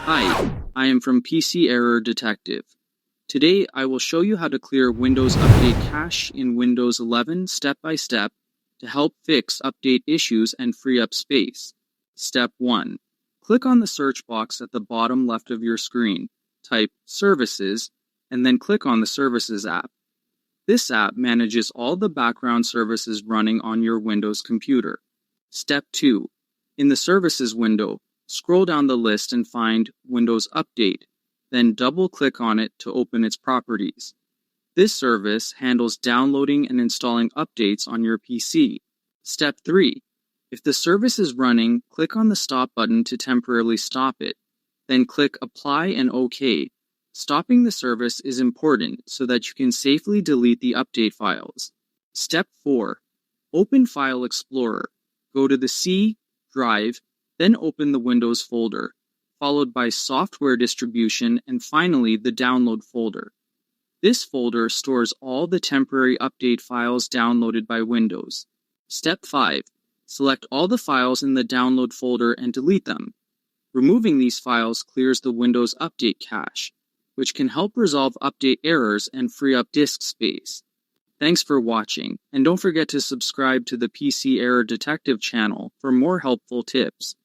Hi, I am from PC Error Detective. Today I will show you how to clear Windows Update cache in Windows 11 step by step to help fix update issues and free up space. Step 1. Click on the search box at the bottom left of your screen, type Services, and then click on the Services app. This app manages all the background services running on your Windows computer. Step 2. In the Services window, scroll down the list and find Windows Update, then double-click on it to open its properties. This service handles downloading and installing updates on your PC. Step 3. If the service is running, click on the Stop button to temporarily stop it. Then click Apply and OK. Stopping the service is important so that you can safely delete the update files. Step 4. Open File Explorer. Go to the C drive, then open the Windows folder, followed by SoftwareDistribution, and finally the Download folder. This folder stores all the temporary update files downloaded by Windows. Step 5. Select all the files in the Download folder and delete them. Removing these files clears the Windows Update cache, which can help resolve update errors and free up disk space. Thanks for watching, and don't forget to subscribe to the PC Error Detective channel for more helpful tips.